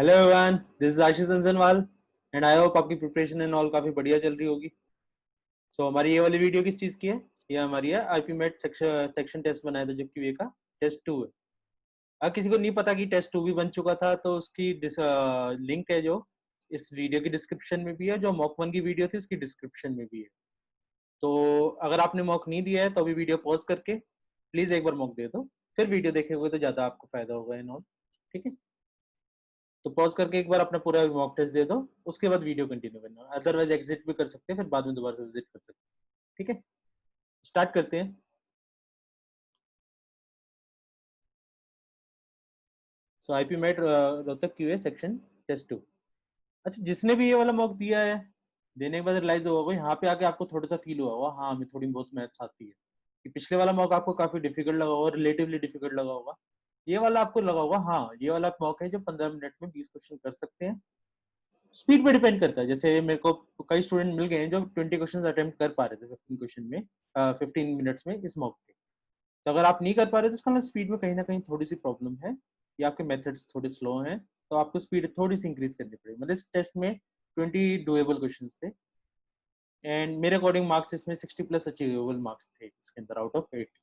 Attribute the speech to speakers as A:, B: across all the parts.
A: Hello everyone, this is Ashish Anjanwal and I hope आपकी preparation and all काफी बढ़िया चल रही होगी। सो हमारी ये वाली वीडियो किस चीज की है? ये हमारी है आईपी मेट सेक्शन टेस्ट बनाया था जो QA का टेस्ट 2 है। अगर किसी को नहीं पता कि टेस्ट 2 भी बन चुका था तो उसकी लिंक है जो इस वीडियो की डिस्क्रिप्शन में भी है, जो मॉक 1 की वीडियो थी उसकी डिस्क्रिप्शन में भी है। तो अगर आपने मॉक नहीं दिया है तो अभी वीडियो पॉज करके प्लीज एक बार मॉक दे दो, फिर वीडियो देखे हुए तो ज्यादा आपको फायदा होगा एंड ऑल। ठीक है, तो पॉज करके एक बार अपना पूरा मॉक टेस्ट दे दो, उसके बाद वीडियो कंटिन्यू करना, अदरवाइज एग्जिट भी कर सकते हैं, फिर बाद में दोबारा से विजिट कर सकते हैं। ठीक है, स्टार्ट करते हैं। So IPMAT Rohtak QA section test 2। अच्छा, जिसने भी ये वाला मॉक दिया है, देने के बाद रियलाइज होगा यहाँ पे आके आपको थोड़ा सा फील हुआ होगा हाँ हमें थोड़ी बहुत मैथ्स आती है, कि पिछले वाला मॉक आपको काफी डिफिकल्ट लगा होगा, रिलेटिवली डिफिकल्ट लगा होगा। ये वाला आपको लगा होगा हाँ ये वाला मॉक है जो 15 मिनट में 20 क्वेश्चन कर सकते हैं। स्पीड पे डिपेंड करता है, जैसे मेरे को कई स्टूडेंट मिल गए हैं जो 20 क्वेश्चन अटेम्प्ट कर पा रहे थे 15 क्वेश्चन में, 15 मिनट्स में इस मॉक पे। तो अगर आप नहीं कर पा रहे तो उसका मतलब स्पीड में कहीं ना कहीं थोड़ी सी प्रॉब्लम है, या आपके मेथड्स थोड़े स्लो हैं, तो आपको स्पीड थोड़ी सी इंक्रीज करनी पड़ेगी। मतलब इस टेस्ट में 20 डुएबल क्वेश्चन थे एंड मेरे अकॉर्डिंग मार्क्स इसमें 60+ अचीवेबल मार्क्स थे इसके अंदर आउट ऑफ 8।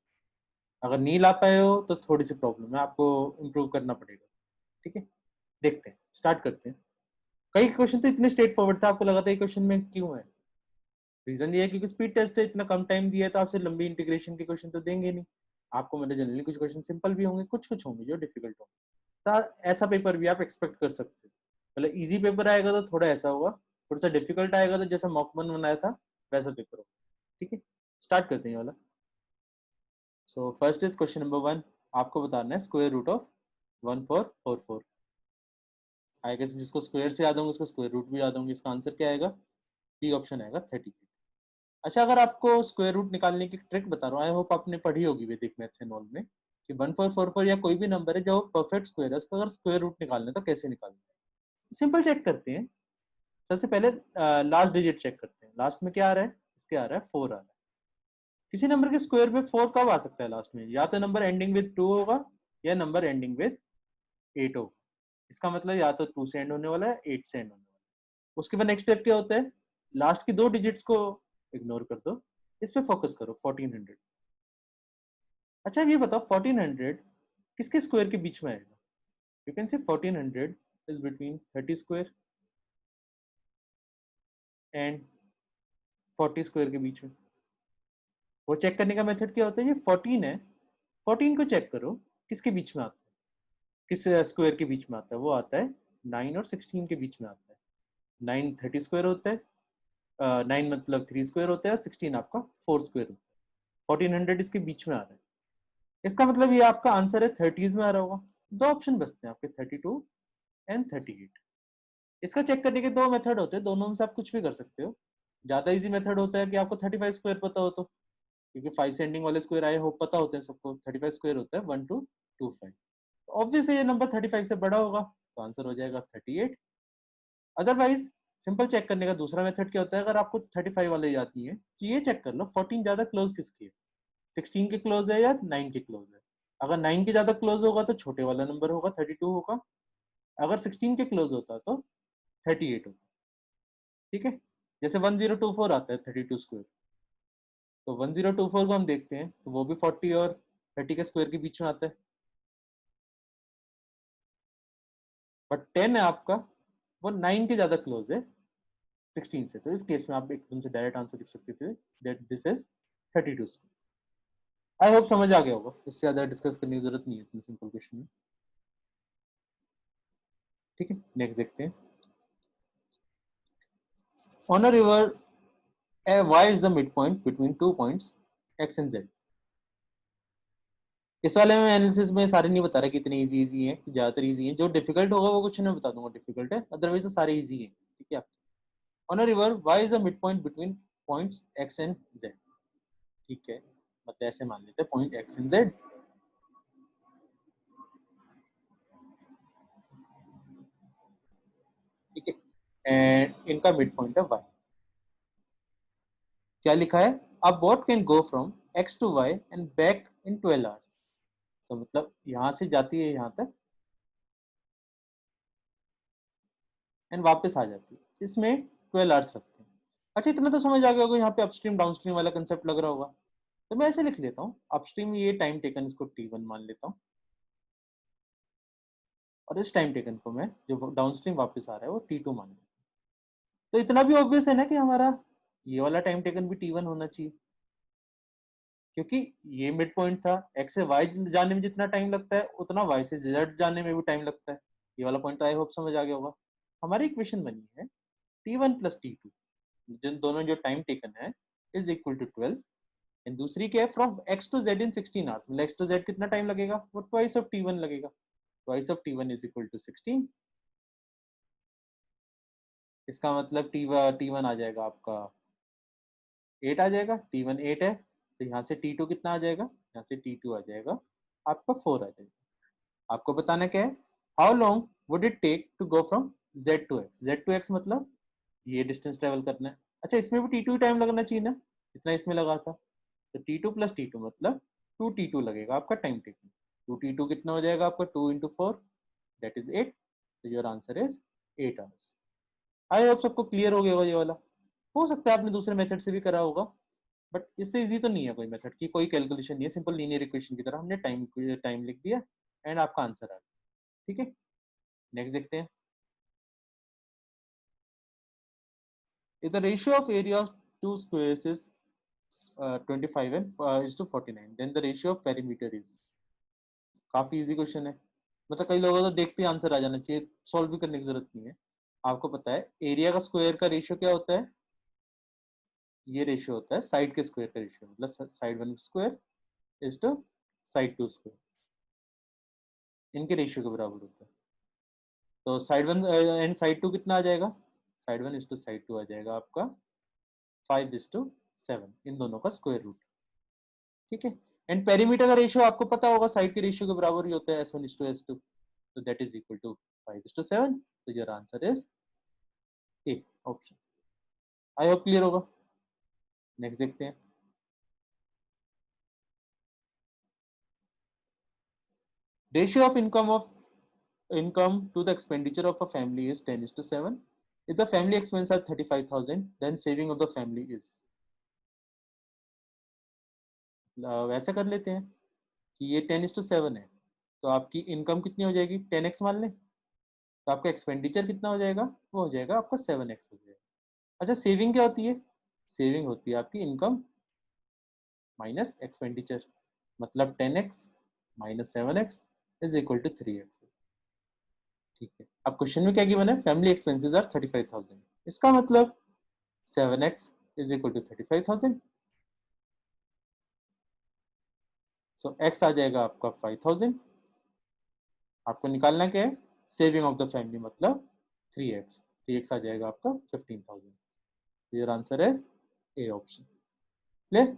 A: अगर नहीं ला पाए हो तो थोड़ी सी प्रॉब्लम है, आपको इम्प्रूव करना पड़ेगा। ठीक है, देखते हैं, स्टार्ट करते हैं। कई क्वेश्चन तो इतने स्ट्रेट फॉरवर्ड था, आपको लगा था ये क्वेश्चन में क्यों है। रीजन ये है क्योंकि स्पीड टेस्ट है, इतना कम टाइम दिया है तो आपसे लंबी इंटीग्रेशन के क्वेश्चन तो देंगे नहीं आपको। मतलब जनरली कुछ क्वेश्चन सिंपल भी होंगे, कुछ कुछ होंगे जो डिफिकल्ट होंगे, तो ऐसा पेपर भी आप एक्सपेक्ट कर सकते हो। मतलब इजी पेपर आएगा तो थोड़ा ऐसा होगा, थोड़ा सा डिफिकल्ट आएगा तो जैसा मॉक वन बनाया था वैसा पेपर होगा। ठीक है, स्टार्ट करते हैं ये वाला। So first is question number 1। आपको बताना है square root of 1444। I guess जिसको स्क्वायर से याद होंगे उसको स्क्वायर रूट भी याद होंगे। इसका आंसर क्या आएगा? डी ऑप्शन आएगा 38। अच्छा, अगर आपको स्क्वायर रूट निकालने की ट्रिक बता रहा हूँ, आई होप आपने पढ़ी होगी वैदिक मैथ्स एंड ऑल में, कि 1444 या कोई भी नंबर है जो परफेक्ट स्क्वायर है उसका अगर स्क्वायर रूट निकालना है तो कैसे निकालना है। सिंपल चेक करते हैं। सबसे पहले लास्ट डिजिट चेक करते हैं, लास्ट में क्या आ रहा है, इसके आ रहा है 4 आ रहा है। किसी नंबर के स्क्वायर में 4 कब आ सकता है लास्ट में? या तो नंबर एंडिंग विद 2 होगा या नंबर एंडिंग विद 8 होगा। इसका मतलब या तो 2 से एंड होने वाला है 8 से एंड होने वाला है। उसके बाद नेक्स्ट स्टेप क्या होता है? लास्ट की दो डिजिट्स को इग्नोर कर दो, इस पे फोकस करो 1400। अच्छा ये बताओ 1400 किसके स्क्वायर के बीच में आएगा? यू कैन से 1400 is between 30 square and 40 square के बीच में। वो चेक करने का मेथड क्या होता है? ये 14 है, 14 को चेक करो किसके बीच में आता है, किस स्क्वायर के बीच में आता है? वो आता है 9 और 16 के बीच में आता है। 9 30 स्क्वायर होता है, 9 मतलब 3 स्क्वायर होता है और 16 आपका 4 स्क्वायर होता है। 1400 इसके बीच में आ रहा है, इसका मतलब ये आपका आंसर है 30s में आ रहा होगा। दो ऑप्शन बचते हैं आपके, 32 एंड 38। इसका चेक करने के दो मेथड होते हैं, दोनों में से आप कुछ भी कर सकते हो। ज्यादा इजी मेथड होता है कि आपको 35 स्क्वायर पता हो तो, क्योंकि 5 से एंडिंग वाले स्क्वायर आए हो पता होते हैं सबको, 35 स्क्वायर होता है 1225। ऑब्वियसली ये नंबर 35 से बड़ा होगा तो आंसर हो जाएगा 38। अदरवाइज सिंपल चेक करने का दूसरा मेथड क्या होता है, अगर आपको 35 वाले याद नहीं है तो ये चेक कर लो 14 ज्यादा क्लोज किसकी है, 16 के क्लोज है या 9 के क्लोज है। अगर 9 के ज्यादा क्लोज होगा तो छोटे वाला नंबर होगा 32 होगा, अगर 16 के क्लोज होता तो 38 होगा। ठीक है, जैसे 1024 आता है 32 स्क्वायर, तो 1024 को हम देखते हैं तो वो भी 40 और 30 के स्क्वायर के बीच में आता है, बट 10 है आपका वो 9 के ज्यादा क्लोज है 16 से, तो इस केस में आप एकदम से डायरेक्ट आंसर लिख सकते थे that this is 32 square. I hope समझ आ गया होगा, इससे ज्यादा डिस्कस करने की जरूरत नहीं है इतने सिंपल क्वेश्चन में। ठीक है, नेक्स्ट देखते हैं। On a river y is the midpoint between 2 points x and z। इस वाले में एनालिसिस में सारे नहीं बता रहा कि इतने इजी इजी है, ज्यादातर इजी है। जो डिफिकल्ट होगा वो क्वेश्चन में बता दूंगा डिफिकल्ट है, अदरवाइज तो सारे इजी है। ठीक है, on a river y is the midpoint between points x and z। ठीक है, मतलब ऐसे मान लेते हैं पॉइंट x and z। ठीक है, एंड इनका मिड पॉइंट है y। क्या लिखा है? अ boat can go from x to y and back in 12 hours. तो मतलब यहाँ से जाती है यहाँ तक एंड वापस आ जाती है। इसमें 12 आवर्स लगते हैं। अच्छा, इतना तो समझ आ गया होगा, यहाँ पे अपस्ट्रीम डाउनस्ट्रीम वाला कंसेप्ट लग रहा होगा। तो मैं ऐसे लिख लेता हूँ, अपस्ट्रीम ये टाइम टेकन इसको T1 मान लेता हूँ, और इस टाइम टेकन को मैं जो डाउनस्ट्रीम वापस आ रहा है वो T2 मान लेता हूँ। तो इतना भी ऑब्वियस है ना कि हमारा ये वाला टाइम टेकन भी T1 होना चाहिए, क्योंकि ये मिड पॉइंट था। एक्स से वाई जाने में जितना टाइम लगता है उतना वाई से जेड जाने में भी टाइम लगता है। ये वाला पॉइंट तो आई होप समझ आ गया होगा। हमारी इक्वेशन बनी है T1 प्लस T2, जिन दोनों जो टाइम टेकन है इज इक्वल टू 12। एंड दूसरी क्या है, from x to z in 16 hours, मतलब एक्स टू जेड कितना टाइम लगेगा, वो ट्वाइस ऑफ T1 लगेगा। Twice of T1 is equal to 16। इसका मतलब T1 आ जाएगा आपका 8 आ जाएगा। T1 8 है, तो यहाँ से T2 कितना आ जाएगा, यहाँ से T2 आ जाएगा आपका 4 आ जाएगा। आपको बताना क्या है, how long would it take to go from z to x. Z to x मतलब ये डिस्टेंस ट्रेवल करना है। अच्छा, इसमें भी T2 टाइम लगना चाहिए ना, जितना इसमें लगा था। तो T2 प्लस T2 मतलब 2T2 लगेगा आपका टाइम टेकिंग। 2T2 कितना हो जाएगा आपका, 2 इंटू 4 दैट इज 8। तो your answer is 8 hours. I hope सबको क्लियर हो गया होगा ये वाला। हो सकता है आपने दूसरे मेथड से भी करा होगा, बट इससे इजी तो नहीं है कोई मेथड की, कोई कैलकुलेशन नहीं है, सिंपल लीनियर इक्वेशन की तरह हमने टाइम टाइम लिख दिया एंड आपका आंसर आ गया। ठीक है, नेक्स्ट देखते हैं। If the ratio of area of to squares is 25 and is to 49, then the ratio of perimeter is। काफी इजी क्वेश्चन है, मतलब कई लोगों को तो देखते ही आंसर आ जाना चाहिए, सॉल्व भी करने की जरूरत नहीं है। आपको पता है एरिया का स्क्वायर का रेशियो क्या होता है, ये रेशियो होता है साइड के स्क्वायर का रेशियो, मतलब side one square is to side two square, इनके रेशियो के बराबर होता है। तो side one and side two कितना आ जाएगा, side one is to side two आ जाएगा आपका 5:7, इन दोनों का स्क्वायर रूट। ठीक है, एंड पेरीमीटर का रेशियो आपको पता होगा साइड के रेशियो के बराबर ही होता है, S1:S2, तो दैट इज इक्वल टू 5:7। तो your answer is A option. I hope clear होगा। नेक्स्ट देखते हैं। Ratio of income to the expenditure of a family is 10:7। If the family expenses are 35,000, then saving of the family is, वैसा कर लेते हैं कि ये 10:7 है, तो आपकी इनकम कितनी हो जाएगी, 10x मान लें, तो आपका एक्सपेंडिचर कितना हो जाएगा, वो हो जाएगा आपका 7x हो जाएगा। अच्छा, सेविंग क्या होती है, सेविंग होती है आपकी इनकम माइनस एक्सपेंडिचर, मतलब 10x minus 7x is equal to 3x। ठीक है, अब क्वेश्चन में क्या गिवन है, फैमिली एक्सपेंसेस आर 35,000, इसका मतलब 7x is equal to 35,000। So x आ जाएगा आपका 5,000। आपको निकालना क्या है, सेविंग ऑफ द फैमिली मतलब 3x, 3x आ जाएगा आपका 15,000। Your answer is A option. Clear,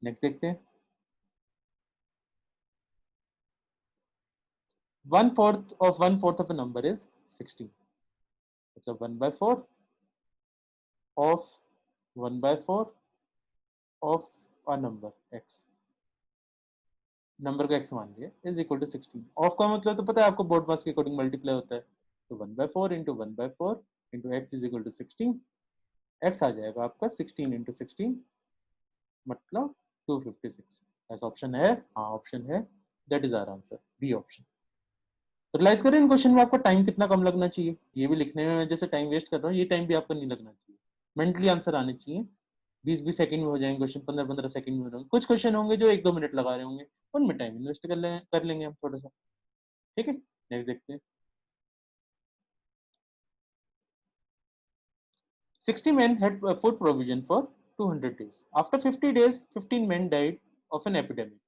A: next देखते हैं। 1/4 ऑफ अ नंबर इज 16, मतलब 1/4 of 1/4 of a number x, number को x मान लिया, इज इक्वल टू 16। ऑफ का मतलब तो पता है आपको, बोर्ड मास के अकॉर्डिंग मल्टीप्लाई होता है, तो 1/4 into 1/4 into x is equal to 16। X आ जाएगा आपका 16 इंटू 16 मतलब 256। ऐसा ऑप्शन है, हाँ ऑप्शन है, that is our answer, B option. तो रियलाइज करें इन क्वेश्चन में आपका टाइम कितना कम लगना चाहिए, ये भी लिखने में मैं जैसे टाइम वेस्ट कर रहा हूँ, ये टाइम भी आपका नहीं लगना चाहिए, मेंटली आंसर आने चाहिए। 20-20 सेकंड में हो जाएंगे क्वेश्चन, 15-15 सेकंड में होंगे, कुछ क्वेश्चन होंगे जो 1-2 मिनट लगा रहे होंगे, उनमें टाइम इन्वेस्ट कर लेंगे हम थोड़ा सा। ठीक है, नेक्स्ट देखते हैं। 60 men had food provision for 200 days. After 50 days, 15 men died of an epidemic.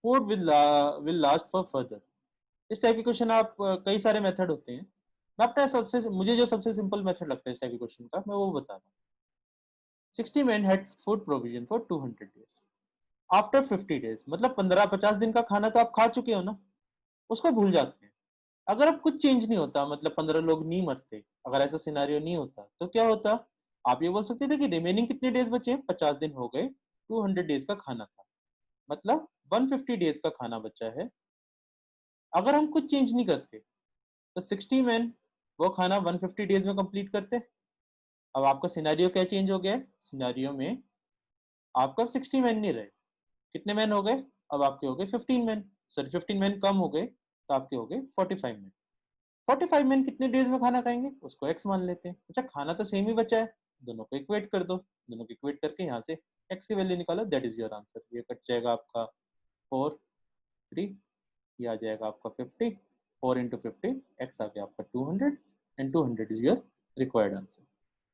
A: Food will last for further. इस टाइप के क्वेश्चन आप कई सारे मेथड होते हैं, मैं अपना सबसे मुझे जो सबसे सिंपल मेथड लगता है इस टाइप के क्वेश्चन का, मैं वो बता रहा हूँ। 60 men had food provision for 200 days. After 50 days मतलब 15-50 दिन का खाना तो आप खा चुके हो ना, उसको भूल जाते हैं। अगर अब कुछ चेंज नहीं होता, मतलब 15 लोग नहीं मरते, अगर ऐसा सिनारियो नहीं होता तो क्या होता, आप ये बोल सकते थे कि रिमेनिंग कितने डेज बचे, 50 दिन हो गए, 200 डेज का खाना था, मतलब 150 डेज का खाना बचा है। अगर हम कुछ चेंज नहीं करते तो 60 मैन वो खाना 150 डेज में कंप्लीट करते। अब आपका सिनेरियो क्या चेंज हो गया है, सिनेरियो में आपका 60 मैन नहीं रहे, कितने मैन हो गए, अब आपके हो गए 15 मैन, सॉरी 15 मैन कम हो गए, तो आपके हो गए 45 मैन। 45 मैन कितने डेज में खाना खाएंगे, उसको एक्स मान लेते हैं। अच्छा खाना तो सेम ही बचा है, दोनों को इक्वेट कर दो, दोनों को इक्वेट करके यहाँ से एक्स की वैल्यू निकालो, दैट इज योर आंसर। ये कट जाएगा आपका 4 3, ये आ जाएगा आपका 50, 4 इंटू 50, एक्स आ गया आपका 200 and 200 is your required answer.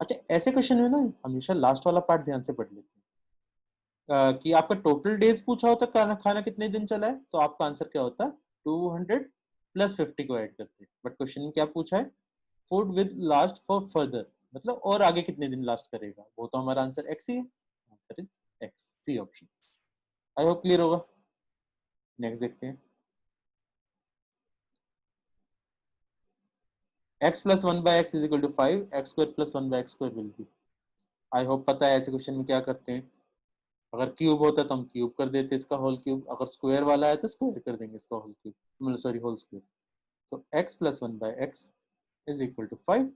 A: अच्छा ऐसे क्वेश्चन में ना हमेशा लास्ट वाला पार्ट ध्यान से पढ़ लेते हैं। कि आपका टोटल डेज पूछा होता खाना खाना कितने दिन चला है, तो आपका आंसर क्या होता है 200 प्लस 50 को ऐड करते हैं। बट क्वेश्चन में क्या पूछा है, food with last for further, मतलब और आगे कितने दिन लास्ट करेगा, वो तो हमारा आंसर एक्स ही है, answer is X, C option. I hope clear होगा। नेक्स्ट देखते हैं, x plus 1/x is equal to 5, X square plus 1/x square will be. I hope पता है ऐसे क्वेश्चन में क्या करते हैं, अगर क्यूब होता तो हम क्यूब कर देते इसका होल क्यूब, अगर स्क्वायर वाला है तो स्क्वायर कर देंगे इसका होल क्यूब, मतलब सॉरी होल स्क्वायर। तो x plus 1/x is equal to 5,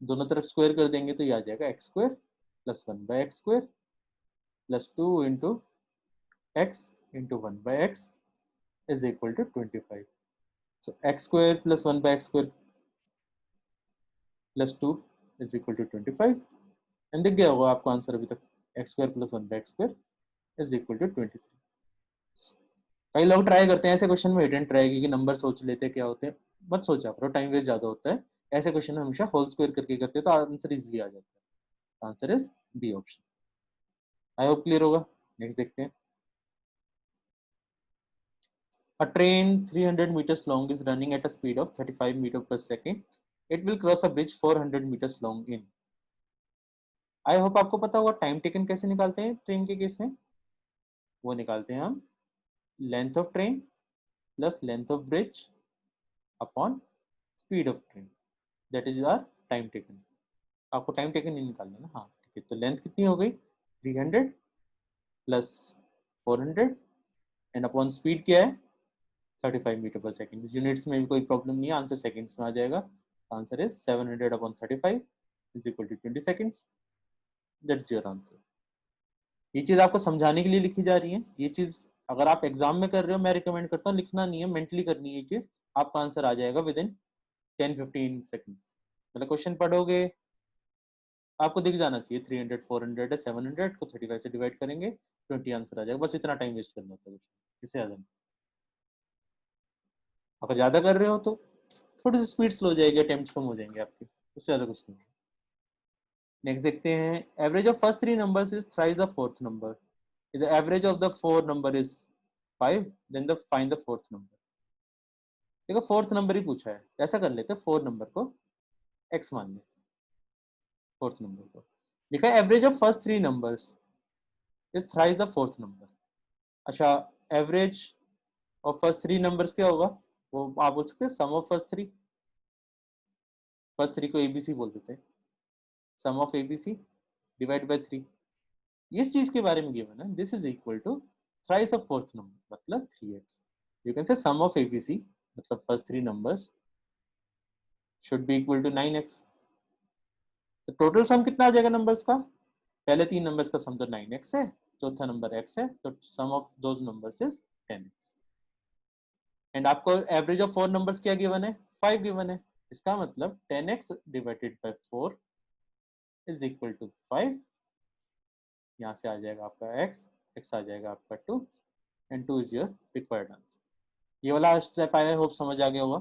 A: दोनों तरफ स्क्वायर कर देंगे तो ये आ जाएगा X square plus 1/x square plus 2 into X into 1/x is equal to 25। So X square plus 1/x square plus 2 is equal to 25, and दिख गया होगा आपको आंसर अभी तक, X square plus 1/x square is equal to 23। कई लोग try करते हैं ऐसे क्वेश्चन में हिडन ट्राई की नंबर सोच लेते हैं क्या होते हैं, मत सोचा करो, टाइम वेस्ट ज्यादा होता है। ऐसे क्वेश्चन हमेशा होल स्क्वायर करके करते हैं तो आंसर इजीली आ जाता है, answer is B option. I hope clear होगा। नेक्स्ट देखते हैं, a train 300 meters long is running at a speed of 35 meter per second, it will cross a bridge 400 meters long in। I hope आपको पता होगा time taken कैसे निकालते हैं train के केस में, वो निकालते हैं हम length of train plus length of bridge upon speed of train, that is our time taken. आपको टाइम टेकन नहीं निकालना ना, हाँ ठीक है। तो लेंथ कितनी हो गई 300 प्लस 400 एंड अपॉन स्पीड क्या है 35 मीटर पर सेकेंड, यूनिट्स में भी कोई प्रॉब्लम नहीं है, आंसर सेकंड्स में आ जाएगा। Answer is 700 upon 35 is equal to 20 seconds, that's your answer. ये चीज आपको समझाने के लिए लिखी जा रही है, ये चीज अगर आप एग्जाम में कर रहे हो मैं रिकमेंड करता हूँ लिखना नहीं है, मेंटली करनी है ये चीज, आपका आंसर आ जाएगा विद इन 10-15 सेकंड्स। मतलब क्वेश्चन पढ़ोगे आपको दिख जाना चाहिए 300 400 है, 700 को 35 से डिवाइड करेंगे 20 आंसर आ जाएगा, बस इतना टाइम वेस्ट करना होता है, इससे ज्यादा नहीं। अगर ज्यादा कर रहे हो तो थोड़ी सी स्पीड स्लो हो जाएगी, अटेम्प्ट्स कम हो जाएंगे आपके, उससे ज्यादा कुछ नहीं। नेक्स्ट देखते हैं, average of first three numbers is thrice the fourth number, if the average of the four number is 5 then the find the fourth number। देखो फोर्थ नंबर ही पूछा है, ऐसा कर लेते हैं फोर नंबर को x मान लेते, फोर्थ नंबर को लिखा है average of first three numbers is thrice the fourth number. अच्छा average of first three numbers क्या होगा, वो आप बोल सकते हैं sum of first three, first three को एबीसी बोल देते हैं, sum of ABC divide by 3, इस चीज के बारे में गिवन है, this is equal to thrice of fourth number मतलब 3x। You can say sum of ABC मतलब first three numbers should be equal to 9x। तो टोटल सम कितना आ जाएगा नंबर्स का, पहले तीन नंबर्स का सम तो 9x है, चौथा नंबर x है, तो sum of those numbers is 10x। And आपको एवरेज ऑफ फोर नंबर्स क्या गिवन है 5 गिवन है, इसका मतलब 10x divided by 4 is equal to 5, यहाँ से आ जाएगा आपका x आ जाएगा आपका 2 and 2 is your required answer. ये वाला स्टेप आई होप समझ आ गया होगा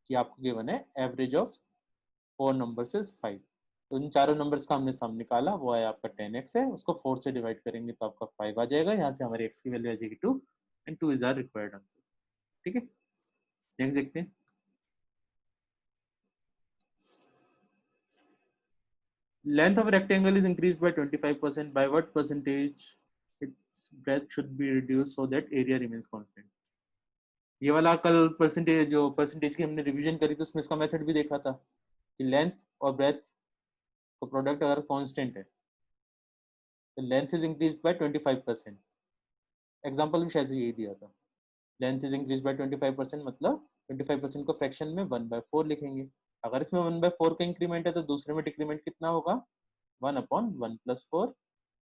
A: कि आपको गिवन है average of four numbers is 5, तो इन चारों नंबर्स का हमने सम निकाला, वो है आपका 10x है, उसको 4 से डिवाइड करेंगे तो आपका 5 आ जाएगा, यहाँ से हमारी x की वैल्यू आ जाएगी 2 and 2 is our required answer. ठीक है नेक्स्ट देखते हैं, length of rectangle is increased by 25%, by what percentage its breadth should be reduced so that area remains constant। ये वाला कल परसेंटेज जो परसेंटेज की हमने रिवीजन करी तो उसमें इसका मेथड भी देखा था कि लेंथ और ब्रेथ का प्रोडक्ट अगर कांस्टेंट है तो length is increase by 25%, example भी शायद यही दिया था, लेंथ इज इंक्रीज बाय 25% मतलब 25% को फ्रैक्शन में 1/4 लिखेंगे, अगर इसमें 1/4 का इंक्रीमेंट है तो दूसरे में डिक्रीमेंट कितना होगा, 1/1 + 4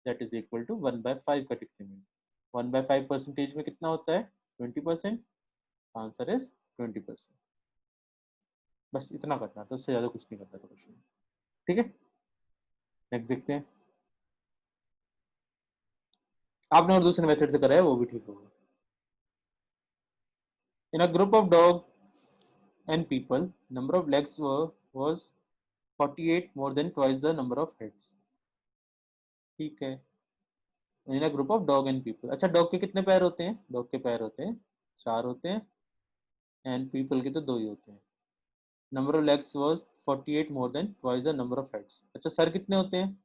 A: दैट इज इक्वल टू 1/5 का डिक्रीमेंट। 1/5 परसेंटेज में कितना होता है, 20%। Answer is 20%। बस इतना करना था, उससे ज्यादा कुछ नहीं करना था क्वेश्चन। ठीक है, नेक्स्ट देखते हैं। आपने और दूसरे मेथड से करा है वो भी ठीक होगा। In a group of dog and people, number of legs was 48 more than twice the number of heads। ठीक है, in a group of dog and people. अच्छा, डॉग के कितने पैर होते हैं, डॉग के पैर होते हैं 4 होते हैं, एंड पीपल के तो 2 ही होते हैं। Number of legs was 48 more than twice the number of heads. अच्छा, सर कितने होते हैं,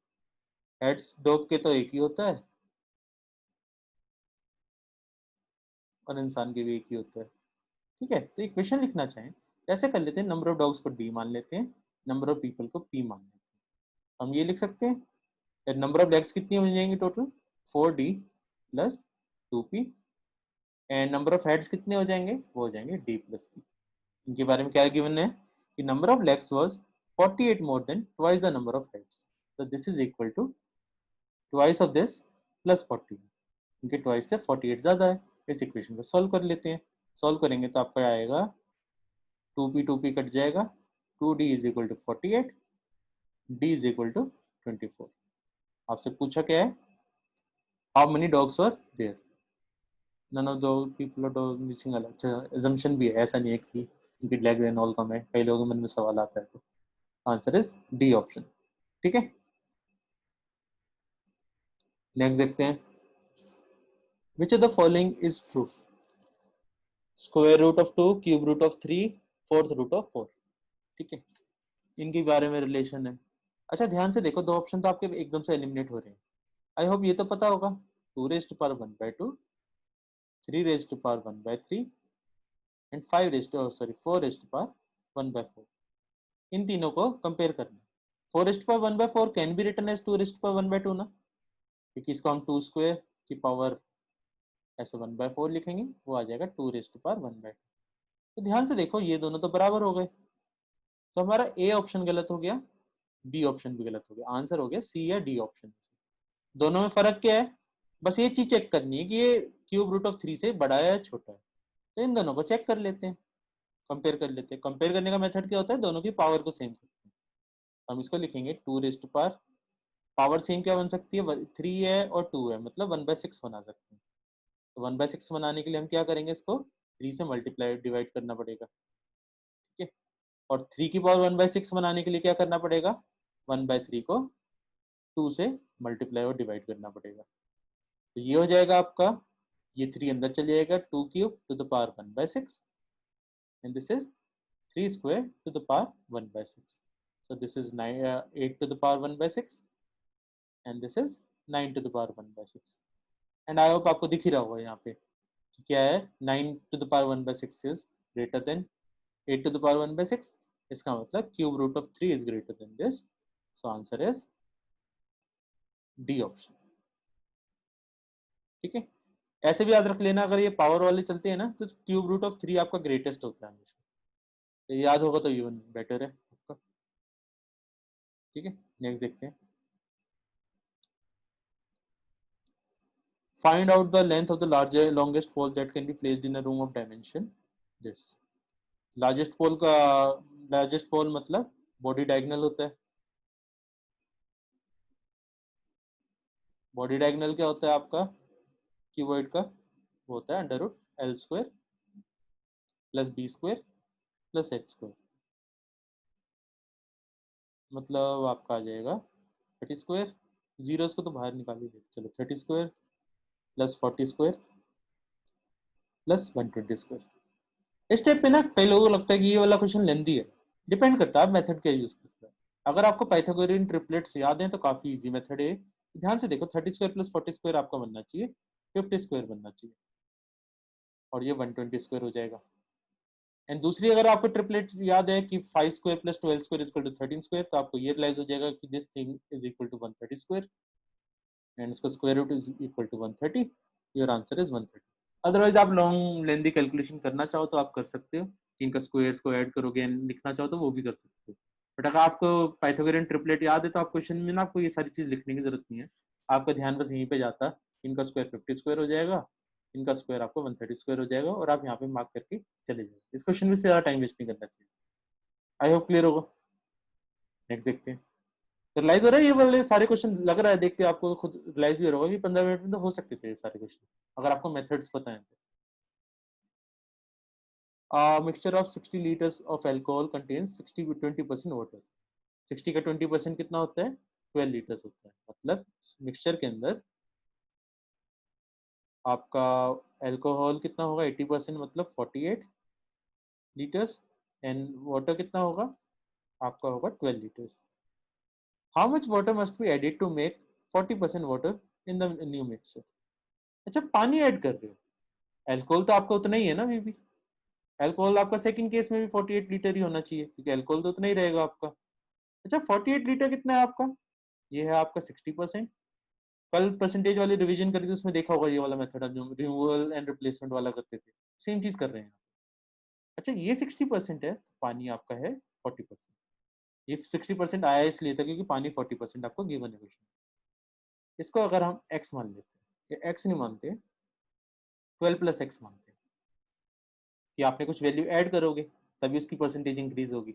A: हेड्स डॉग के तो एक ही होता है और इंसान के भी एक ही होता है। ठीक है, तो इक्वेशन लिखना चाहें ऐसे कर लेते हैं, नंबर ऑफ डॉग्स को डी मान लेते हैं, नंबर ऑफ पीपल को पी मान लेते हैं। हम ये लिख सकते हैं, नंबर ऑफ लेग्स कितनी हो जाएंगी total, 4d plus 2p, and number of heads कितने हो जाएंगे, वो हो जाएंगे d प्लस p। इनके बारे में क्या गिवन है कि number of legs was 48 more than twice the number of heads, so this is equal to twice of this plus 40। इनके ट्वाइस से 48 ज्यादा है। इस इक्वेशन को सॉल्व कर लेते हैं। सॉल्व करेंगे तो आपका आएगा 2p कट जाएगा, 2d is equal to 48, d is equal to 24। आपसे पूछा क्या है, how many dogs were there, none of the people are dog missing. अच्छा, assumption भी है, ऐसा नहीं है कि इनकी लेग एंड ऑल कम है, कई लोगों के मन में सवाल आता है। तो आंसर इज डी ऑप्शन। ठीक है, नेक्स्ट देखते हैं, which of the following is true, square root of 2, cube root of 3, fourth root of 4। ठीक है, इनके बारे में रिलेशन है। अच्छा, ध्यान से देखो, दो ऑप्शन तो आपके एकदम से एलिमिनेट हो रहे हैं। आई होप ये तो पता होगा, 2^1/2, 3^1/3 एंड 4^1/4। इन तीनों को कंपेयर करना। 4:1/4 कैन बी रिटन एज 2:1/2 ना, क्योंकि इसको हम 2 स्क्वायर की पावर ऐसे 1/4 लिखेंगे, वो आ जाएगा 2:1/2। तो ध्यान से देखो, ये दोनों तो बराबर हो गए, तो हमारा ए ऑप्शन गलत हो गया, बी ऑप्शन भी गलत हो गया, आंसर हो गया सी या डी ऑप्शन। दोनों में फर्क क्या है, बस ये चीज चेक करनी है कि ये क्यूब रूट ऑफ 3 से बड़ा है या छोटा है। तो इन दोनों को चेक कर लेते हैं, कंपेयर कर लेते हैं। कंपेयर करने का मेथड क्या होता है, दोनों की पावर को सेम करते हैं। हम इसको लिखेंगे 2 पावर सेम क्या बन सकती है, 3 है और 2 है, मतलब 1/6 बना सकते हैं। तो 1/6 बनाने के लिए हम क्या करेंगे, इसको 3 से मल्टीप्लाई डिवाइड करना पड़ेगा। ठीक है, और 3 की पावर 1/6 बनाने के लिए क्या करना पड़ेगा, 1/3 को 2 से मल्टीप्लाई और डिवाइड करना पड़ेगा। तो ये हो जाएगा आपका, ये 3 अंदर चले जाएगा, 2³ 1/6, and this is 3² 1/6। So this is 8⁻1/6 and this is 9⁻1/6। And I hope आपको दिख ही रहा होगा यहाँ पे कि क्या है, 9⁻1/6 इज ग्रेटर देन 8⁻1/6। इसका मतलब cube root of 3 is greater than this, so answer is D option. ठीक है, ऐसे भी याद रख लेना, अगर ये पावर वाले चलते हैं ना तो क्यूब रूट ऑफ 3 आपका ग्रेटेस्ट होता है हमेशा, तो याद होगा तो इवन बेटर है आपका। ठीक है, नेक्स्ट देखते हैं, find out the length of the longest pole that can be placed in a room of dimension this। Largest pole का, लार्जेस्ट पोल मतलब बॉडी डायगोनल होता है। बॉडी डायगोनल क्या होता है आपका क्यूबॉइड का, वो होता है √L² + B² + H²। मतलब आपका आ जाएगा 30², जीरोस को तो बाहर निकाल ही, चलो 30² + 40² + 120²। इस स्टेप पे ना कई लोगों को लगता है कि ये वाला क्वेश्चन लेंदी है, डिपेंड करता है आप मेथड क्या यूज करते हैं। अगर आपको पाइथागोरियन ट्रिपलेट्स याद हैं तो काफी इजी मेथड है। ध्यान से देखो, 30² + 40² आपका बनना चाहिए 50² बनना चाहिए, और ये 120² हो जाएगा। एंड दूसरी, अगर आपको ट्रिपलेट याद है कि 5² + 12² = 13², तो आपको ये रियलाइज हो जाएगा कि this thing is equal to 130² and इसका square root is equal to 130। Your answer is 130। Otherwise आप लॉन्ग लेंदी कैलकुलेशन करना चाहो तो आप कर सकते हो, कि इनका स्क्वायर्स को ऐड करोगे एंड लिखना चाहो तो वो भी कर सकते हो। बट अगर आपको पाइथागोरियन ट्रिपलेट याद है तो आप क्वेश्चन में ना आपको ये सारी चीज लिखने की जरूरत नहीं है, आपका ध्यान बस यहीं पे जाता, इनका स्क्वायर 50 स्क्वायर हो जाएगा, इनका स्क्वायर आपको 130 स्क्वायर हो जाएगा और आप यहाँ पे मार्क करके चले जाओगे। इस क्वेश्चन में से ज्यादा टाइम वेस्ट नहीं करना चाहिए। आई होप क्लियर होगा। नेक्स्ट देखते हैं। तो रिलाइज हो रहा है ये वाले सारे क्वेश्चन, लग रहा है देख के आपको खुद रिलाइज भी हो रहा होगा कि 15 मिनट में तो हो सकते थे ये सारे क्वेश्चन अगर आपको मेथड्स पता है तो। Mixture of 60 litres of alcohol contains 60 to 20% water. 60 का 20% कितना होता है? 12 लीटर्स होता है। मतलब मिक्सचर के अंदर आपका अल्कोहल कितना होगा? 80% मतलब 48 लीटर्स एंड वाटर कितना होगा? आपका होगा 12 litres. How much water must be added to make 40% water in the new mixture? अच्छा, पानी ऐड कर रहे हो, अल्कोहल तो आपका उतना ही है ना अभी भी। अल्कोहल आपका सेकंड केस में भी 48 लीटर ही होना चाहिए क्योंकि अल्कोहल तो उतना ही रहेगा आपका। अच्छा, 48 लीटर कितना है आपका? ये है आपका 60%। कल परसेंटेज वाली रिवीजन करी थी उसमें देखा होगा ये वाला मेथड जो रिमूवल एंड रिप्लेसमेंट वाला करते थे, सेम चीज कर रहे हैं। अच्छा, ये 60% है, पानी आपका है 40%। ये 60% आया इसलिए था क्योंकि पानी 40% आपको गिवन है क्वेश्चन। इसको अगर हम x मान लेते हैं, x नहीं मानते, 12+x मानते हैं कि आपने कुछ वैल्यू ऐड करोगे तभी उसकी परसेंटेज इंक्रीज होगी।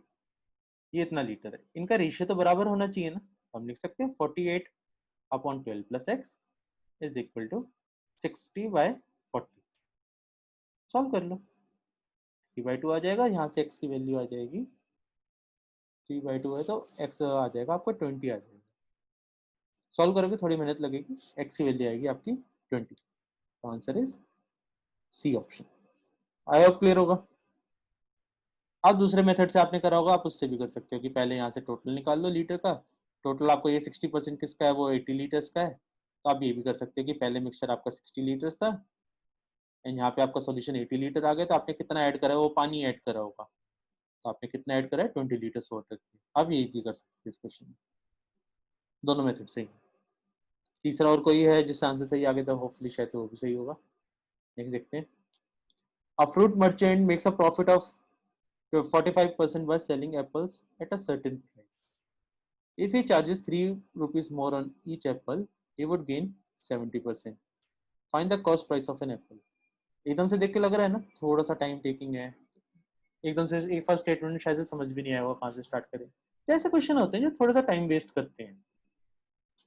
A: ये इतना लीटर है, इनका रेशियो तो बराबर होना चाहिए ना। हम लिख सकते हैं 48 upon 12+x is equal to 60/40। Solve कर लो, 3/2 आ जाएगा, यहाँ से x की वैल्यू आ जाएगी 3/2 है तो x आ जाएगा आपको 20 आ जाएगा। सॉल्व करोगे थोड़ी मेहनत लगेगी, x की वैल्यू आएगी आपकी 20। Answer is C option. I hope clear होगा। आप दूसरे मेथड से आपने करा होगा, आप उससे भी कर सकते हो कि पहले यहाँ से टोटल निकाल लो लीटर का। टोटल आपको ये 60% किसका है, वो 80 लीटर्स का है। तो आप ये भी कर सकते हैं कि पहले मिक्सचर आपका 60 लीटर्स था एंड यहाँ पे आपका सॉल्यूशन 80 लीटर आ गया, तो आपने कितना ऐड करा है? वो पानी ऐड करा होगा, तो आपने कितना ऐड करा है? 20 लीटर्स वाटर की। आप ये भी कर सकते हैं इस क्वेश्चन में, दोनों मेथड सही है। तीसरा और कोई है जिसका आंसर सही आ गया तो होपफुली शायद वो भी सही होगा। नेक्स्ट देखते हैं। A fruit merchant makes a profit of 45% by selling apples at a certain price. If he charges 3 rupees more on each apple, he would gain 70%. Find the cost price of an apple. एकदम से देख के लग रहा है ना थोड़ा सा टाइम टेकिंग है, एकदम से एक फर्स्ट स्टेटमेंट शायद से समझ भी नहीं आया होगा कहाँ से स्टार्ट करें। तो ऐसे क्वेश्चन होते हैं जो थोड़ा सा टाइम वेस्ट करते हैं,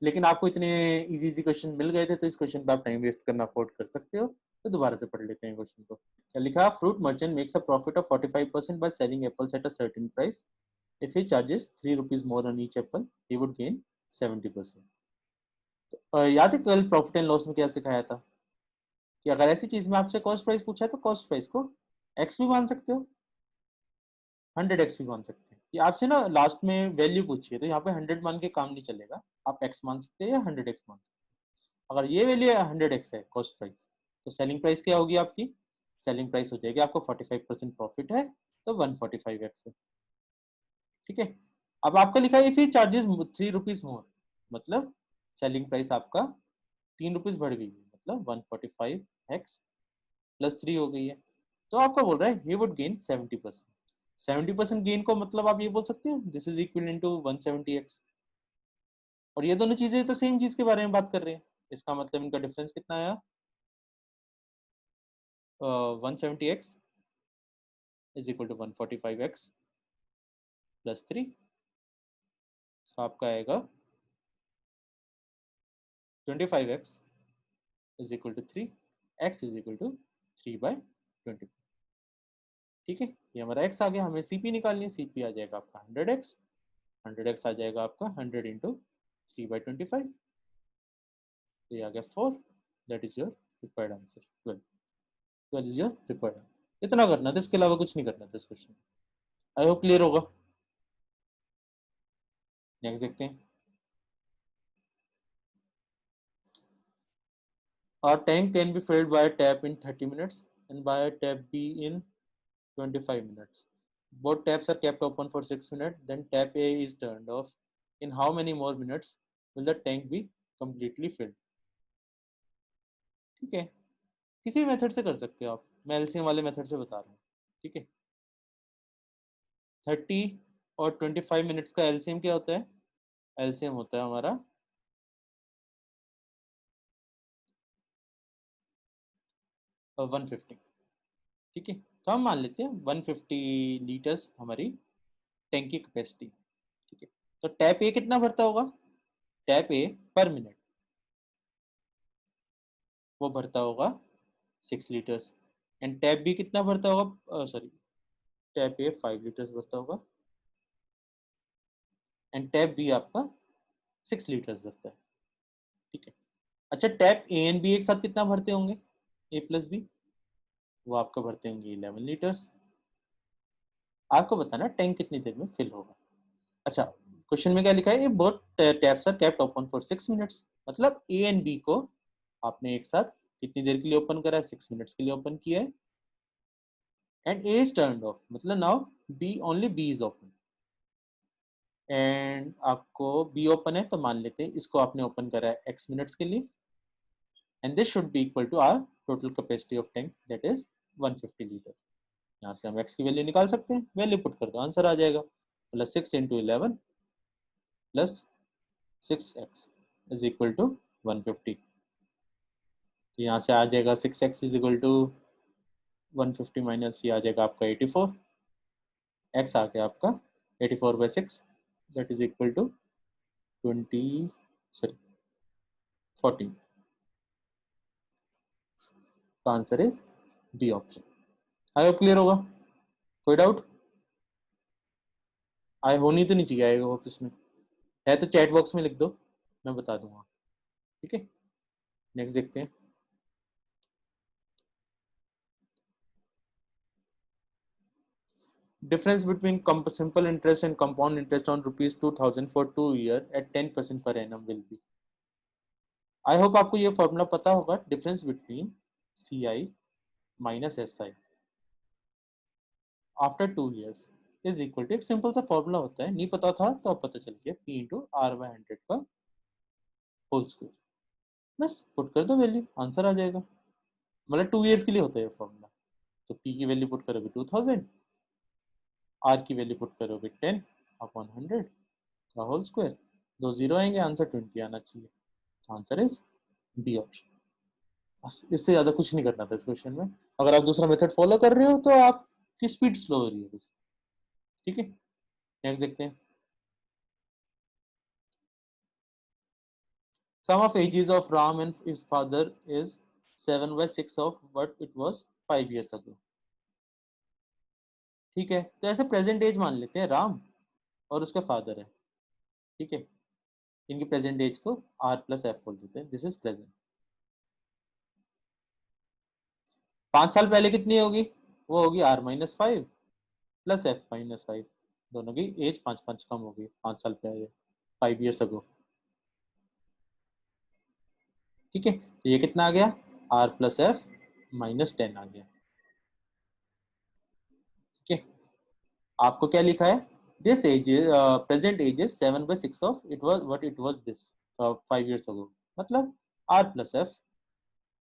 A: लेकिन आपको इतने इजी इजी क्वेश्चन मिल गए थे तो इस क्वेश्चन पे आप टाइम वेस्ट करना अफोर्ड कर सकते हो। तो दोबारा से पढ़ लेते हैं क्वेश्चन को। क्या लिखा? Fruit merchant makes a profit of 45% by selling apples at a certain price. If he charges 3 rupees more on each apple, he would gain 70%. तो याद है कल प्रॉफिट एंड लॉस में क्या सिखाया था कि अगर ऐसी चीज में आपसे कॉस्ट प्राइस पूछा है तो कॉस्ट प्राइस को एक्स भी मान सकते हो, 100x भी मान सकते हैं। कि आपसे ना लास्ट में वैल्यू पूछिए तो यहाँ पे 100 मान के काम नहीं चलेगा, आप x मान सकते हैं या 100x मान सकते हैं। अगर ये वैल्यू 100x है कॉस्ट प्राइस, तो सेलिंग प्राइस क्या होगी आपकी? सेलिंग प्राइस हो जाएगी, आपको 45% प्रॉफिट है तो 145x है। ठीक है। अब आपका लिखा है फिर चार्जेस 3 रुपीज मोर, मतलब सेलिंग प्राइस आपका 3 रुपीज बढ़ गई है, मतलब 145x प्लस 3 हो गई है। तो आपका बोल रहा है ही वुड गेन 70%। 70% गेन को मतलब आप ये बोल सकते हैं this is equal to 170x। और ये दोनों चीजें तो सेम चीज के बारे में बात कर रहे हैं, इसका मतलब इनका डिफरेंस कितना आया? 170x is equal to 145x plus 3। तो आपका आएगा 25x is equal to 3, x is equal to 3/20। ठीक है, ये हमारा x आ गया। हमें cp निकालनी है, cp आ जाएगा आपका 100x, 100x आ जाएगा आपका 100 इंटू 3/25, तो ये आ गया 4। That is your required answer, 12। 12 is your required answer. इतना करना था, इसके अलावा कुछ नहीं करना था इस क्वेश्चन। आई होप क्लियर होगा। नेक्स्ट देखते हैं। Our tank can be filled by a tap in 30 minutes and by a tap B in 25 minutes. Both taps are kept open for 6 minutes, then tap A is turned off. In how many more minutes will the tank be completely filled? ठीक है, किसी भी method से कर सकते हो आप, मैं एलसीएम वाले मेथड से बता रहा हूँ। ठीक है, 30 और 25 मिनट्स का एलसीएम क्या होता है? एलसीएम होता है हमारा 150। ठीक है, तो हम मान लेते हैं 150 लीटर्स हमारी टैंक की कैपेसिटी। ठीक है, तो टैप ए कितना भरता होगा? टैप ए पर मिनट वो भरता होगा 6 लीटर्स। एंड टैप बी कितना भरता होगा? सॉरी, टैप ए 5 लीटर्स भरता होगा एंड टैप बी आपका 6 लीटर्स भरता है। ठीक है, अच्छा टैप ए एंड बी एक साथ कितना भरते होंगे? ए प्लस बी वो आपका भरते होंगे 11 लीटर्स। आपको बताना टैंक कितनी देर में फिल होगा। अच्छा, क्वेश्चन में क्या लिखा है? Both taps are kept open for 6 minutes. मतलब ए एंड बी को आपने एक साथ कितनी देर के लिए ओपन करा है? 6 मिनट्स के लिए ओपन किया है। And A is turned off, मतलब now B only B is open and आपको बी ओपन है तो मान लेते हैं इसको आपने ओपन करा है x मिनट्स के लिए and this should be equal to our total capacity of tank that is 150 litre. यहाँ से हम x की वैल्यू निकाल सकते हैं, वैल्यू पुट कर दो आंसर आ जाएगा। Plus 6 × 11 plus 6x is equal to 150। तो यहाँ से आ जाएगा 6x is equal to 150 minus ये आ जाएगा आपका 84। x आ गया आपका 84/6 that is equal to 20 sorry 14। तो answer is B option. I hope clear होगा। कोई डाउट? आई होनी तो नहीं चाहिए, आई होप इसमें है तो चैट बॉक्स में लिख दो, मैं बता दूंगा। ठीक है, नेक्स्ट देखते हैं। Difference between simple interest and compound interest on rupees 2000 for 2 years at 10% per annum will be। I hope आपको ये फॉर्मूला पता होगा। Difference between C I minus S I after 2 years is equal to, एक simple सा formula होता है, नहीं पता था तो अब पता चल गया, पी इंटू आर बाय 100 का होल स्क्वायर। बस पुट कर दो वैल्यू, आंसर आ जाएगा। मतलब 2 years के लिए होता है ये फॉर्मूला। तो पी की वैल्यू पुट करोगे 2000, आर की वैल्यू पुट करोगे 10 अपॉन 100 का होल स्क्वायर। 2 जीरो आएंगे, आंसर 20 आना चाहिए। Answer is B option. बस इससे ज्यादा कुछ नहीं करना था इस क्वेश्चन में। अगर आप दूसरा मेथड फॉलो कर रहे हो तो आपकी स्पीड स्लो हो रही है बस। ठीक है, नेक्स्ट देखते हैं। Sum of ages of Ram and his father is 7/6 of what it was 5 years ago. ठीक है, तो ऐसे प्रेजेंट एज मान लेते हैं राम और उसका फादर है। ठीक है, इनकी प्रेजेंट एज को आर प्लस एफ बोल देते हैं, दिस इज प्रेजेंट। 5 साल पहले कितनी होगी? वो होगी r-5 प्लस f-5। दोनों की एज 5 5 कम होगी 5 साल पहले, 5 years अगो। ठीक है, तो ये कितना आ गया? r प्लस एफ -10 आ गया। ठीक है, आपको क्या लिखा है? This age present age is 7/6 of it was what it was this 5 years ago. मतलब r प्लस एफ,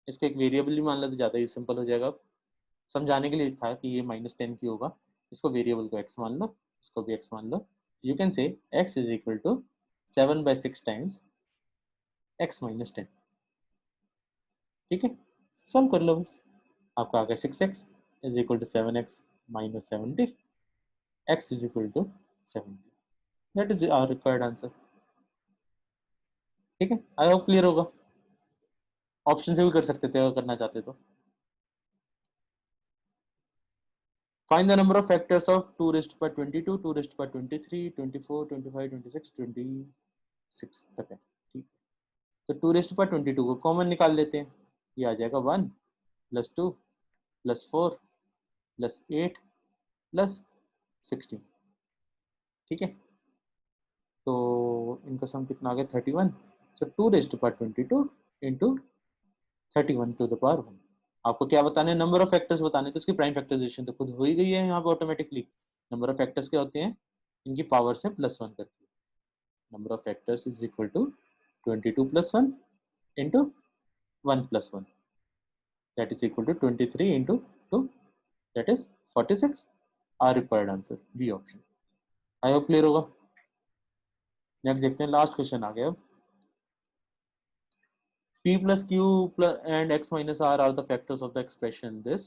A: इसको एक वेरिएबल ही मान लो तो ज़्यादा ही सिंपल हो जाएगा। समझाने के लिए था कि ये -10 की होगा, इसको वेरिएबल को x मान लो, इसको भी x मान लो। You can say x is equal to 7/6 times x-10। ठीक है, सॉल्व कर लो बस। आपका आ गया 6x is equal to 7x -70, x is equal to 70। That is our required answer. ठीक है, आई होप क्लियर होगा। ऑप्शन से भी कर सकते थे अगर करना चाहते तो। Find the number of factors of 2 raised to power 22, 2 raised to power 23, 24, 25, 26, 26 तक है। ठीक है, तो 2 raised to power 22 को कॉमन निकाल लेते हैं। ये आ जाएगा 1 + 2 + 4 + 8 + 16। ठीक है, तो इनका सम कितना आ गया? 31। तो 2 raised to power 22 into 31 to the power 1। आपको क्या बताने? नंबर ऑफ फैक्टर्स बताने, तो इसकी प्राइम फैक्टराइजेशन तो खुद हो ही गई है यहाँ पे ऑटोमेटिकली। नंबर ऑफ फैक्टर्स क्या होते हैं? इनकी पावर से +1 करके। Number of factors is equal to 22 + 1 into 1 + 1 that is equal to 23 into 2 that is 46। Our required answer B option. I hope clear होगा। नेक्स्ट देखते हैं, लास्ट क्वेश्चन आ गया। p plus q plus and x minus r are the factors of the expression this,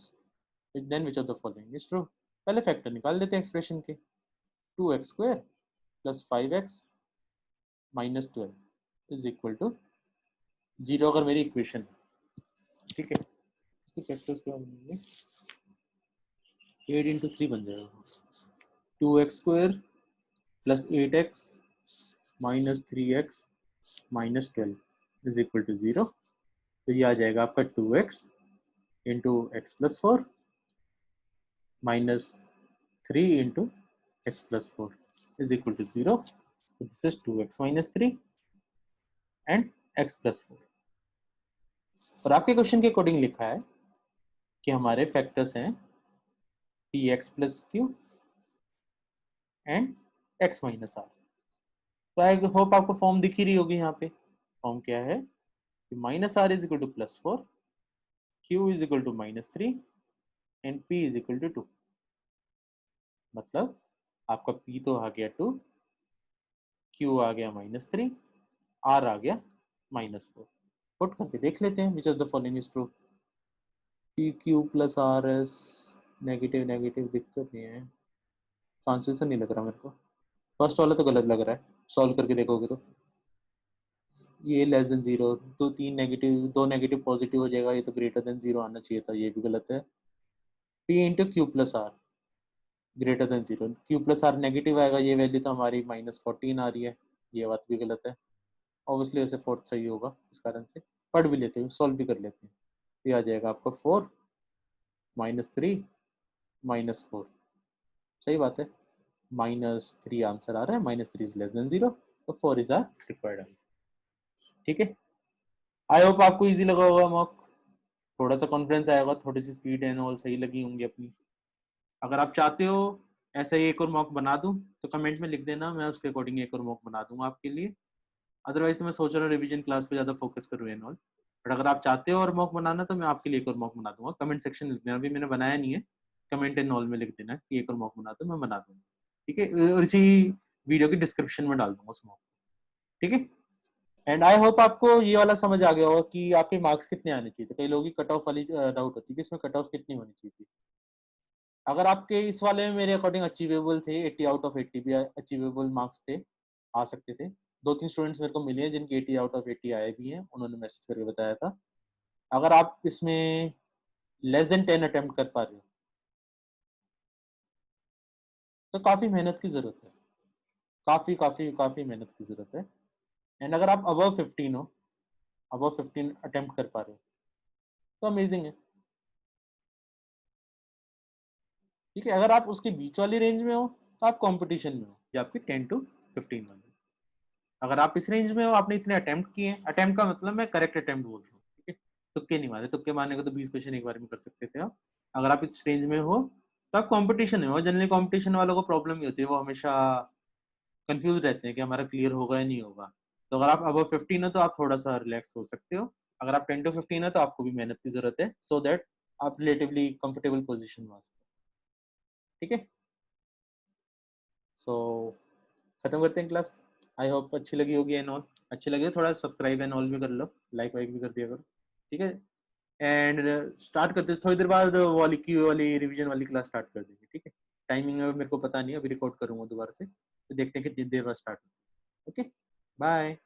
A: then which of the following is true? पहले factor निकाल लेते हैं expression के। 2x square plus 5x minus 12 is equal to 0 अगर मेरी equation, ठीक है। इसके फैक्टर्स क्या बनेंगे, 8 इंटू 3 बन जाएगा, 2x square plus 8x minus 3x minus 12 is equal to 0। तो ये आ जाएगा आपका 2x into X plus 4 minus 3 into X plus 4 is equal to 0। This is 2x minus 3 and x plus 4। और आपके क्वेश्चन के अकॉर्डिंग लिखा है कि हमारे फैक्टर्स हैं px plus q and x minus r। तो आई होप आपको फॉर्म दिख ही रही होगी। यहाँ पे फॉर्म क्या है कि minus R is equal to plus 4, q is equal to minus 3 and p is equal to 2। मतलब आपका p तो आ गया 2, q आ गया माइनस 3, r आ गया माइनस 4। पुट करके देख लेते हैं which of the following is true. P Q plus R S negative negative दिख तो नहीं है, चांसेस तो नहीं लग रहा मेरे को। फर्स्ट वाला तो गलत लग रहा है, सॉल्व करके देखोगे तो ये लेस देन 0, तो 3 नेगेटिव 2 नेगेटिव पॉजिटिव हो जाएगा, ये तो ग्रेटर देन 0 आना चाहिए था, ये भी गलत है। P into Q plus R greater than 0, Q plus R negative आएगा, ये वैल्यू तो हमारी माइनस 14 आ रही है, ये बात भी गलत है। ऑब्वियसली वैसे फोर्थ सही होगा, इस कारण से पढ़ भी लेते हैं, सॉल्व भी कर लेते हैं। ये आ जाएगा आपका 4 माइनस 3 माइनस 4, सही बात है, माइनस 3 आंसर आ रहा है, माइनस 3 इज लेस देन 0, तो 4 इज आर रिक्वायर्ड आंसर। ठीक है, आई होप आपको इजी लगा होगा मॉक, थोड़ा सा कॉन्फिडेंस आएगा, थोड़ी सी स्पीड एंड ऑल सही लगी होंगी अपनी। अगर आप चाहते हो ऐसा ही एक और मॉक बना दूं तो कमेंट में लिख देना, मैं उसके अकॉर्डिंग एक और मॉक बना दूंगा आपके लिए। अदरवाइज तो मैं सोच रहा हूँ रिवीजन क्लास पे ज़्यादा फोकस करूँ एंड ऑल, बट अगर आप चाहते हो और मॉक बनाना तो मैं आपके लिए एक और मॉक बना दूंगा। कमेंट सेक्शन में लिख देना, अभी मैंने बनाया नहीं है, कमेंट एंड ऑल में लिख देना कि एक और मॉक बना दो, मैं बना दूंगा। ठीक है, और इसी वीडियो की डिस्क्रिप्शन में डाल दूंगा उस मॉक। ठीक है, एंड आई होप आपको ये वाला समझ आ गया होगा कि आपके मार्क्स कितने आने चाहिए थे। कई लोगों की कट ऑफ वाली डाउट होती है कि इसमें कट ऑफ कितनी होनी चाहिए थी। अगर आपके इस वाले में मेरे अकॉर्डिंग अचीवेबल थे, 80 आउट ऑफ 80 भी अचीवेबल मार्क्स थे, आ सकते थे। 2-3 स्टूडेंट्स मेरे को मिले हैं जिनके 80 आउट ऑफ 80 आए भी हैं, उन्होंने मैसेज करके बताया था। अगर आप इसमें लेस देन 10 अटेम्प्ट कर पा रहे हो तो काफ़ी मेहनत की ज़रूरत है, काफ़ी काफ़ी काफ़ी मेहनत की ज़रूरत है। एंड अगर आप अबव 15 हो, अबव 15 अटेम्प्ट कर पा रहे हो तो अमेजिंग है। ठीक है, अगर आप उसके बीच वाली रेंज में हो तो आप कंपटीशन में हो, जो आपकी 10 to 15 वाली। अगर आप इस रेंज में हो, आपने इतने अटेम्प्ट किए, अटेम्प्ट का मतलब मैं करेक्ट अटेम्प्ट बोल रहा हूँ, ठीक है, तुक्के नहीं मारे, तुक्के मारने को तो 20 क्वेश्चन एक बार में कर सकते थे आप। अगर आप इस रेंज में हो तो आप कंपटीशन में हो। जनरली कंपटीशन वालों को प्रॉब्लम ही होती है, वो हमेशा कंफ्यूज रहते हैं कि हमारा क्लियर होगा या नहीं होगा। तो अगर आप अबव 15 हो तो आप थोड़ा सा रिलैक्स हो सकते हो। अगर आप 10 to 15 हो तो आपको भी मेहनत की जरूरत है, सो दैट आप रिलेटिवली कंफर्टेबल पोजिशन में आ सकते हो। ठीक है, सो खत्म करते हैं क्लास। आई होप अच्छी लगी होगी एंड ऑल, अच्छी लगी थोड़ा सब्सक्राइब एंड ऑल भी कर लो, लाइक वाइक भी कर दिया करो। ठीक है, एंड स्टार्ट करते थोड़ी देर बाद वाली क्यू वाली रिवीजन वाली क्लास स्टार्ट कर देंगे। ठीक है, टाइमिंग मेरे को पता नहीं, अभी रिकॉर्ड करूंगा दोबारा से, तो देखते हैं कितनी देर बाद स्टार्ट। Okay, bye.